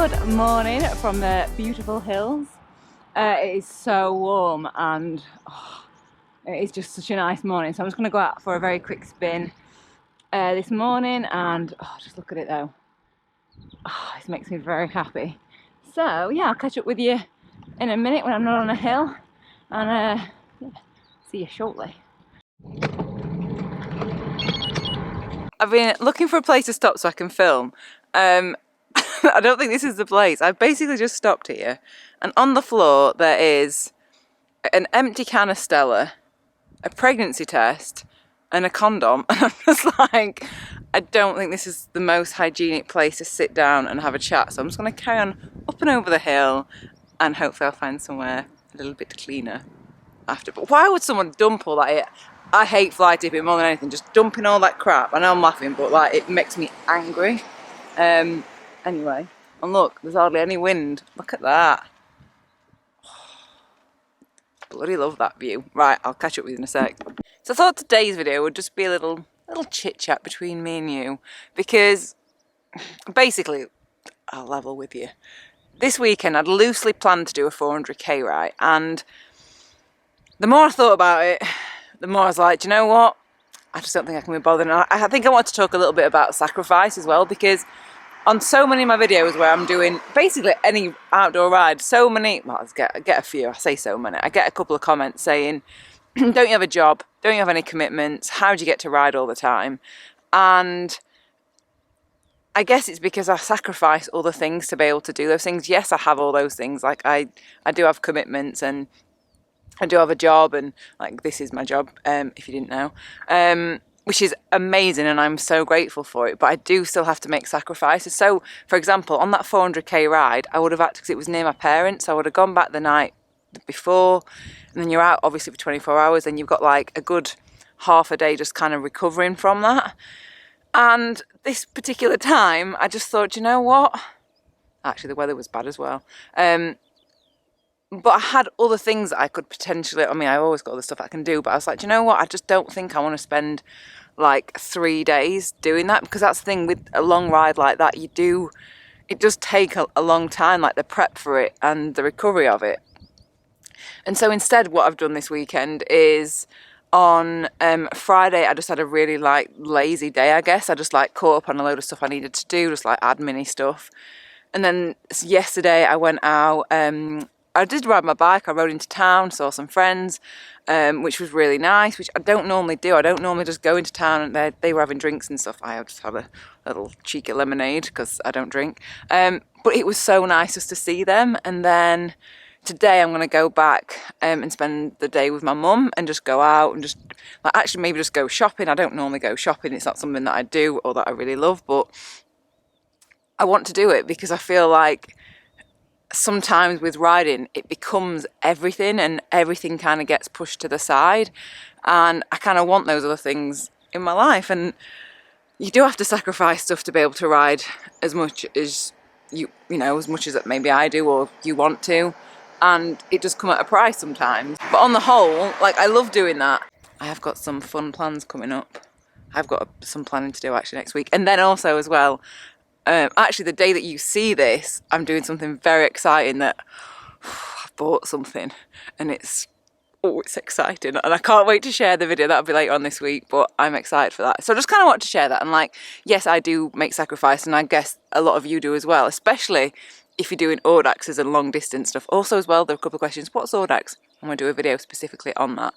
Good morning from the beautiful hills. It is so warm and it is just such a nice morning. So I'm just going to go out for a very quick spin this morning and just look at it though. This makes me very happy. So yeah, I'll catch up with you in a minute when I'm not on a hill and see you shortly. I've been looking for a place to stop so I can film. I don't think this is the place. I've basically just stopped here and on the floor there is an empty can of Stella, a pregnancy test and a condom, and I'm just like, I don't think this is the most hygienic place to sit down and have a chat, so I'm just going to carry on up and over the hill and hopefully I'll find somewhere a little bit cleaner after. But why would someone dump all that here? I hate fly tipping more than anything, just dumping all that crap. I know I'm laughing, but like it makes me angry. Anyway, and look, there's hardly any wind. Look at that. Bloody love that view. Right, I'll catch up with you in a sec. So I thought today's video would just be a little chit chat between me and you, because basically, I'll level with you. This weekend I'd loosely planned to do a 400k ride, and the more I thought about it, the more I was like, do you know what? I just don't think I can be bothered. And I think I want to talk a little bit about sacrifice as well, because on so many of my videos where I'm doing basically any outdoor ride, so many, well, I get a few, I say so many, I get a couple of comments saying, don't you have a job? Don't you have any commitments? How do you get to ride all the time? And I guess it's because I sacrifice other things to be able to do those things. Yes, I have all those things. Like I do have commitments and I do have a job, and like this is my job, if you didn't know, which is amazing and I'm so grateful for it, but I do still have to make sacrifices. So for example, on that 400k ride, I would have had to, because it was near my parents, I would have gone back the night before, and then you're out obviously for 24 hours and you've got like a good half a day just kind of recovering from that. And this particular time I just thought, you know what, actually the weather was bad as well, but I had other things that I could potentially, I mean, I always got other stuff I can do, but I was like, do you know what, I just don't think I want to spend like 3 days doing that, because that's the thing with a long ride like that, it does take a long time, like the prep for it and the recovery of it. And so instead what I've done this weekend is on Friday I just had a really like lazy day, I guess. I just like caught up on a load of stuff I needed to do, just like admin-y stuff. And then yesterday I went out, I did ride my bike, I rode into town, saw some friends, which was really nice, which I don't normally do. I don't normally just go into town and they were having drinks and stuff. I just had a little cheeky lemonade because I don't drink. But it was so nice just to see them. And then today I'm going to go back and spend the day with my mum and just go out and just, like, actually maybe just go shopping. I don't normally go shopping. It's not something that I do or that I really love, but I want to do it because I feel like sometimes with riding it becomes everything and everything kind of gets pushed to the side, and I kind of want those other things in my life, and you do have to sacrifice stuff to be able to ride as much as you know, as much as maybe I do or you want to, and it does come at a price sometimes. But on the whole, like, I love doing that. I have got some fun plans coming up. I've got some planning to do actually next week, and then also as well, actually the day that you see this, I'm doing something very exciting that I've bought something and it's exciting and I can't wait to share the video. That'll be later on this week, but I'm excited for that. So I just kind of want to share that, and like, yes, I do make sacrifice, and I guess a lot of you do as well, especially if you're doing Audaxes and long distance stuff. Also as well, there are a couple of questions, what's Audax? I'm going to do a video specifically on that.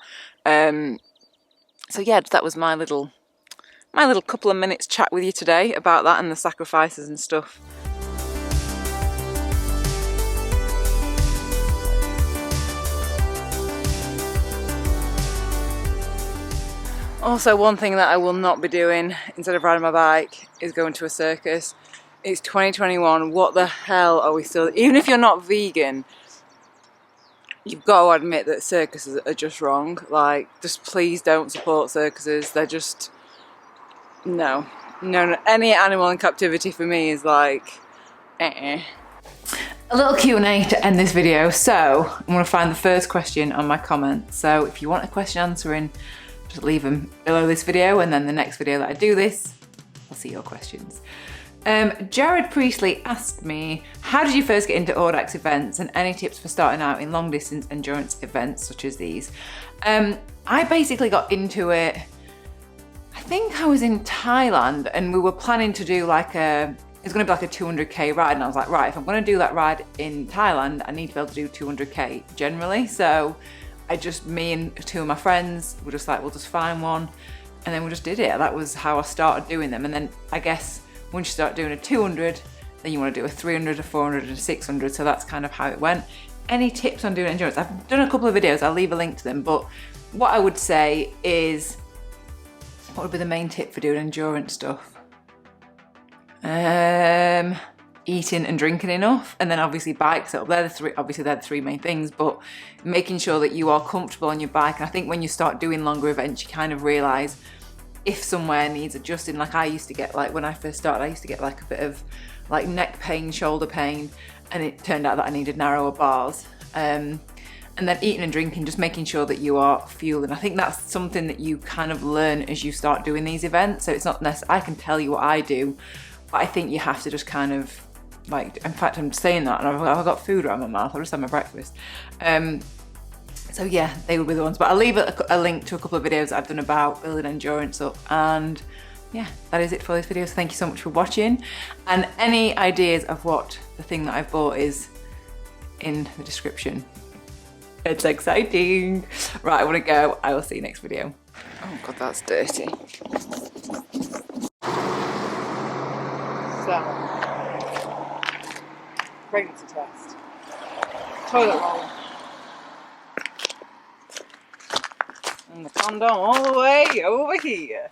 So yeah, that was my little couple of minutes chat with you today about that and the sacrifices and stuff. Also, one thing that I will not be doing instead of riding my bike is going to a circus. It's 2021, what the hell are we still, even if you're not vegan, you've got to admit that circuses are just wrong. Like, just please don't support circuses. They're just, no, any animal in captivity for me is like, A little Q&A to end this video. So I'm going to find the first question on my comment. So if you want a question answering, just leave them below this video, and then the next video that I do this, I'll see your questions. Jared Priestley asked me, how did you first get into Audax events and any tips for starting out in long distance endurance events such as these? I basically got into it, I think I was in Thailand and we were planning to do like it's going to be like a 200k ride, and I was like, right, if I'm going to do that ride in Thailand, I need to be able to do 200k generally. So me and two of my friends were just like, we'll just find one, and then we just did it. That was how I started doing them. And then I guess once you start doing a 200, then you want to do a 300, a 400, and a 600. So that's kind of how it went. Any tips on doing endurance? I've done a couple of videos, I'll leave a link to them, but what I would say is, what would be the main tip for doing endurance stuff? Eating and drinking enough, and then obviously bikes up. They're the three main things, but making sure that you are comfortable on your bike. And I think when you start doing longer events, you kind of realise if somewhere needs adjusting. Like I used to get, like when I first started, I used to get like a bit of like neck pain, shoulder pain, and it turned out that I needed narrower bars. And then eating and drinking, just making sure that you are fueling. I think that's something that you kind of learn as you start doing these events. So it's not necessarily, I can tell you what I do, but I think you have to just kind of like, in fact, I'm saying that and I've got food around my mouth. I just had my breakfast. So yeah, they would be the ones. But I'll leave a link to a couple of videos that I've done about building endurance up. And yeah, that is it for this video. So thank you so much for watching. And any ideas of what the thing that I've bought is in the description. It's exciting. Right, I want to go. I will see you next video. Oh God, that's dirty. So, pregnancy test. Toilet roll. And the condom all the way over here.